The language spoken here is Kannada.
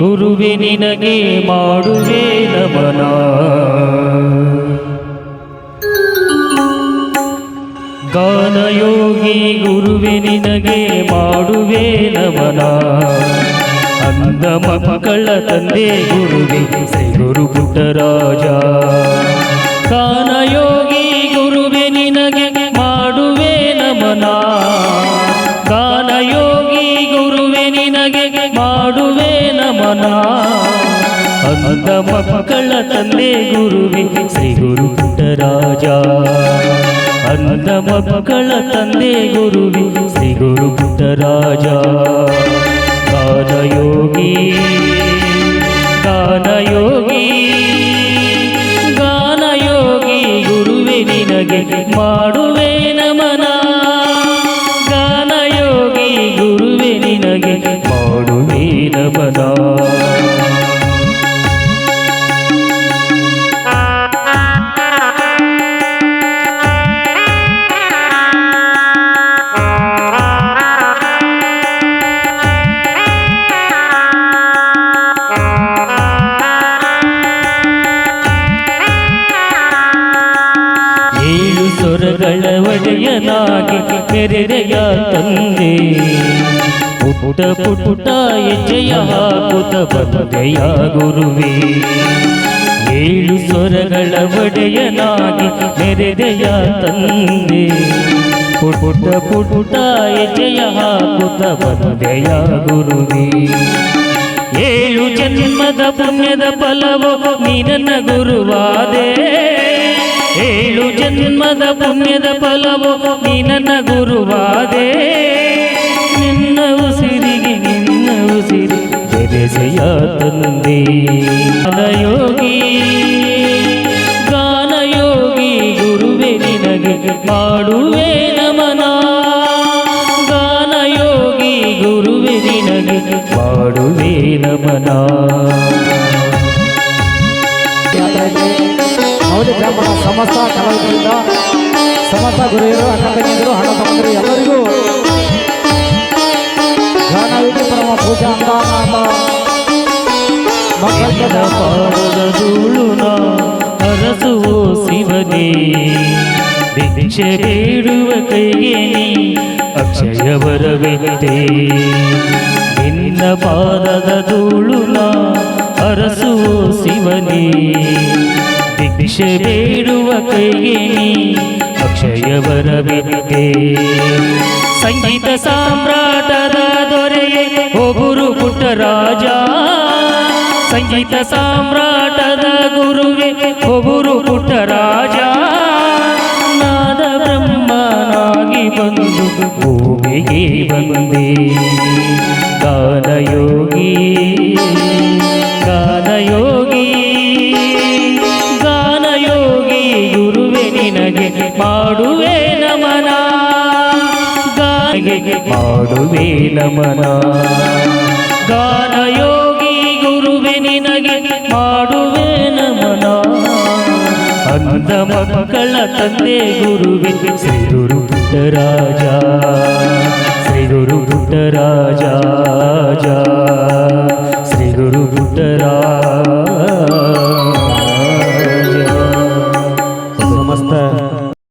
ಗುರುವೆ ನಿನಗೆ ಮಾಡುವೆ ನಮನ. ಗಾನಯೋಗಿ ಗುರುವೆ ನಿನಗೆ ಮಾಡುವೆ ನಮನ. ಅಂದ ಮಕ್ಕಳ ತಂದೆ ಗುರುವೆ ಶ್ರೀ ಗುರು ಪುಟ್ಟರಾಜ. ಗಾನಯೋಗಿ ಗುರುವೆ ನಿನಗೆ ಮಾಡುವೆ ನಮನ. ಗಾನಯೋಗಿ ಗುರುವೆ ನಿನಗೆ ಮಾಡುವೆ ನಮನ. ಅಂದ ಮಕ್ಕಳ ತಂದೆ ಗುರುವೆ ಶ್ರೀ ಗುರು ಪುಟ್ಟರಾಜ. ಅಂದ ಮಕ್ಕಳ ತಂದೆ ಗುರುವೆ ಶ್ರೀ ಗುರು ಪುಟ್ಟರಾಜ. ಗಾನಯೋಗಿ ಗಾನಯೋಗಿ ಗಾನಯೋಗಿ ಗುರುವೆ ನಿನಗೆ ಮಾಡುವೆ ನಮನ. ಗಾನಯೋಗಿ ಗುರುವೆ ನಿನಗೆ ಮಾಡುವೆ ನಮನ. ಸ್ವರಗಳ ಒಡೆಯನಾಗಿ ಮೆರೆಯ ತಂದೆ. ಪುಟ್ಟ ಪುಟ್ಟ ಹೆಜ್ಜೆಯ ಹಾಕುತ್ತ ಬಂದೆಯ ಗುರುವೇ. ಏಳು ಸ್ವರಗಳ ಒಡೆಯನಾಗಿ ಮೆರೆಯ ತಂದೆ. ಪುಟ್ಟ ಪುಟ್ಟ ಹೆಜ್ಜೆಯ ಹಾಕುತ್ತ ಬಂದೆಯ ಗುರುವೇ. ಏಳು ಜನ್ಮದ ಪುಣ್ಯದ ಫಲವೋ ನೀ ನನ್ನ ಗುರುವಾದೆ. ಏಳು ಜನ್ಮದ ಪುಣ್ಯದ ಫಲವೋ ನೀ ನನ್ನ ಗುರುವಾದೆ. ನಿನ್ನ ಉಸಿರಿಗೆ ನಿನ್ನ ಉಸಿರು ಬೆರೆಸೆಯ ತಂದೆ. ಗಾನಯೋಗಿ ಗಾನಯೋಗಿ ಗುರುವೆ ನಿನಗೆ ಮಾಡುವೆ ನಮನ. ಗಾನಯೋಗಿ ಗುರುವೆ ನಿನಗೆ ಮಾಡುವೆ ನಮನ. ಮೌಲ್ಯ ಬ್ರಾಹ್ಮಣ ಸಮಸ್ತ ಕಲಾವಿದರಿಂದ ಸಮಸ್ತ ಗುರುಗಳು ಅಣ್ಣ ತಂಗಿಯರು ಅಣ್ಣ ತಮ್ಮಂದಿರು ಎಲ್ಲರಿಗೂ ಗಾನಯೋಗಿ ಪರಮ ಪೂಜಾ ಪಾದದ ಧೂಳುನ ಅರಸುವೋ ಶಿವನೇ. ಭಿಕ್ಷೆ ಬೇಡುವ ಕೈಗೆ ನೀ ಅಕ್ಷಯ ಬರವೆತ್ತೆ. ನಿನ್ನ ಪಾದದ ಧೂಳುನ ಅರಸುವೋ ಶಿವನೇ. ಭಿಕ್ಷೆ ಬೇಡುವ ಕೈಗೆ ನೀ ಅಕ್ಷಯ ಬರವೆತ್ತೆ. ಸಂಗೀತ ಸಾಮ್ರಾಟದ ದೊರೆಯೇ ಓ ಗುರು ಪುಟ್ಟರಾಜ. ಸಂಗೀತ ಸಾಮ್ರಾಟದ ಗುರುವೇ ಓ ಗುರು ಪುಟ್ಟರಾಜ. ನಾದ ಬ್ರಹ್ಮನಾಗಿ ಬಂದು ಭೂಮಿಗೆ ಬಂದೆ. ಗಾನಯೋಗಿ ಗಾನಯೋಗಿ ಗಾನಯೋಗಿ ಗುರುವೆ ನಿನಗೆ ಮಾಡುವೆ ನಮನ. ಗಾನಗೆ ಮಾಡುವೆ ನಮನ. ಗಾನಯೋಗಿ ಗುರುವೆ ನಿನಗೆ ಮಾಡುವೆ ನಮನ. ಅಂದ ಮಕ್ಕಳ ತಂದೆ ಗುರುವೆ ಶ್ರೀ ಗುರು ಪುಟ್ಟರಾಜ. ಶ್ರೀ ಗುರು ಪುಟ್ಟರಾಜ ಶ್ರೀ ಗುರು ಪುಟ್ಟರಾಜ.